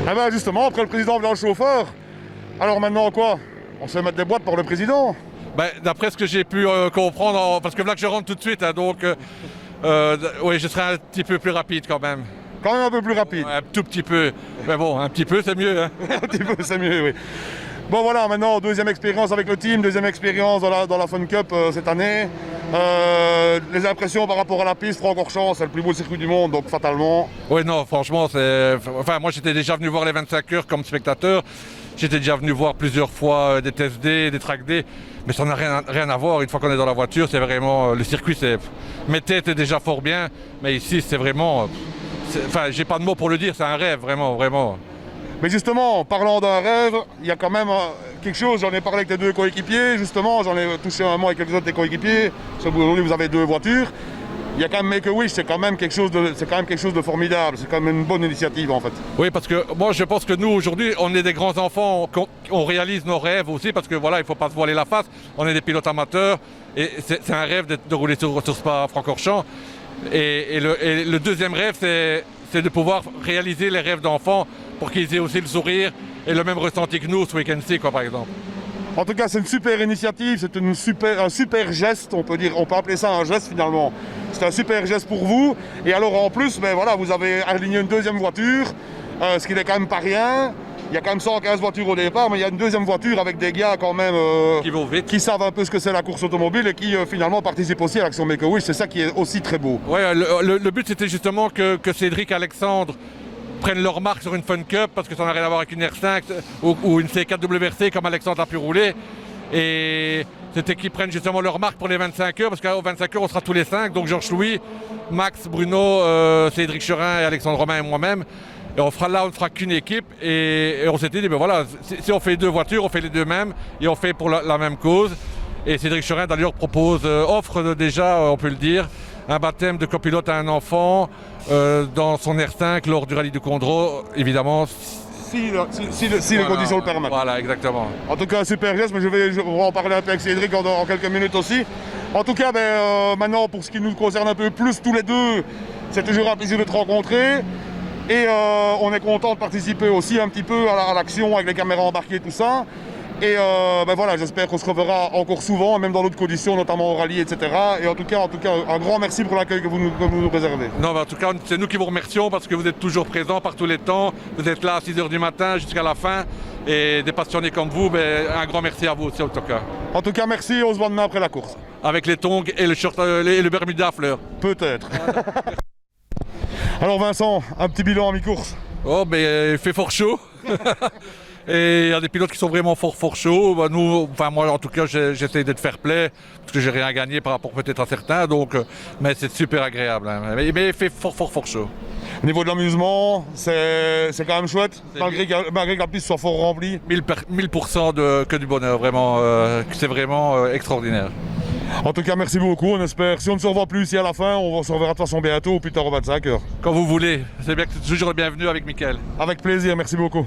Ah ben justement, après le président vient le chauffeur. Alors maintenant quoi? On se fait mettre des boîtes pour le président? Ben, d'après ce que j'ai pu comprendre, parce que là que je rentre tout de suite, hein, donc oui, je serai un petit peu plus rapide quand même. Quand même un peu plus rapide. Ouais, un tout petit peu. Mais bon, un petit peu c'est mieux. Hein. Un petit peu c'est mieux, oui. Bon voilà, maintenant deuxième expérience avec le team, deuxième expérience dans la Fun Cup cette année. Les impressions par rapport à la piste, Francorchamps, c'est le plus beau circuit du monde, donc fatalement. Oui, non, franchement, c'est. Enfin, moi j'étais déjà venu voir les 25 heures comme spectateur. J'étais déjà venu voir plusieurs fois des test day, des track day, mais ça n'a rien à voir. Une fois qu'on est dans la voiture, c'est vraiment. Le circuit, c'est. Mes têtes est déjà fort bien, mais ici, c'est vraiment. Enfin, j'ai pas de mots pour le dire, c'est un rêve, vraiment, vraiment. Mais justement, en parlant d'un rêve, il y a quand même quelque chose, j'en ai parlé avec tes deux coéquipiers, justement, j'en ai touché un mot avec quelques autres de tes coéquipiers, parce qu'aujourd'hui vous avez deux voitures. Il y a quand même Make-A-Wish, c'est quand même quelque chose de formidable, c'est quand même une bonne initiative en fait. Oui, parce que moi je pense que nous aujourd'hui, on est des grands enfants, on réalise nos rêves aussi, parce que voilà, il ne faut pas se voiler la face, on est des pilotes amateurs, et c'est un rêve de rouler sur Spa-Francorchamps. Et le deuxième rêve, c'est de pouvoir réaliser les rêves d'enfants pour qu'ils aient aussi le sourire et le même ressenti que nous ce week-end-ci, par exemple. En tout cas, c'est une super initiative, c'est un super geste, on peut appeler ça un geste finalement. C'est un super geste pour vous. Et alors en plus, ben voilà, vous avez aligné une deuxième voiture, ce qui n'est quand même pas rien. Il y a quand même 115 voitures au départ, mais il y a une deuxième voiture avec des gars quand même qui vont vite, qui savent un peu ce que c'est la course automobile et qui finalement participent aussi à l'action Make-A-Wish. C'est ça qui est aussi très beau. Ouais, le but c'était justement que Cédric et Alexandre prennent leur marque sur une Fun Cup, parce que ça n'a rien à voir avec une R5 ou une C4 WRC comme Alexandre a pu rouler. Et c'était qu'ils prennent justement leur marque pour les 25 heures, parce qu'aux 25 heures on sera tous les 5, donc Georges Louis, Max, Bruno, Cédric Cherin et Alexandre Romain et moi-même. Et on ne fera qu'une équipe, et on s'était dit, ben voilà, si on fait deux voitures, on fait les deux mêmes, et on fait pour la même cause. Et Cédric Cherin d'ailleurs offre déjà, on peut le dire, un baptême de copilote à un enfant dans son R5 lors du rallye du Condro, évidemment. Si les conditions le permettent. Voilà, exactement. En tout cas, super geste, mais je vais en parler un peu avec Cédric en quelques minutes aussi. En tout cas, maintenant, pour ce qui nous concerne un peu plus tous les deux, c'est toujours un plaisir de te rencontrer. Et on est content de participer aussi un petit peu à l'action avec les caméras embarquées et tout ça. Et voilà, j'espère qu'on se reverra encore souvent, même dans d'autres conditions, notamment au rallye, etc. Et en tout cas, un grand merci pour l'accueil que vous nous réservez. Non, en tout cas, c'est nous qui vous remercions parce que vous êtes toujours présents par tous les temps. Vous êtes là à 6h du matin jusqu'à la fin. Et des passionnés comme vous, un grand merci à vous aussi en tout cas. En tout cas, merci, on se voit demain après la course. Avec les tongs et le Bermuda à fleurs. Peut-être. Alors Vincent, un petit bilan à mi-course. Oh, il fait fort chaud. Et il y a des pilotes qui sont vraiment fort chauds. Moi en tout cas, j'essaie d'être fair play, parce que j'ai rien gagné par rapport peut-être à certains, mais c'est super agréable. Hein. Mais il fait fort chaud. Au niveau de l'amusement, c'est quand même chouette, malgré que la piste soit fort remplie. 1000% que du bonheur, vraiment, c'est vraiment extraordinaire. En tout cas, merci beaucoup. On espère, si on ne se revoit plus ici à la fin, on se reverra de toute façon bientôt, ou plus tard aux 25 heures. Quand vous voulez, c'est bien que c'est toujours le bienvenu avec Mickaël. Avec plaisir, merci beaucoup.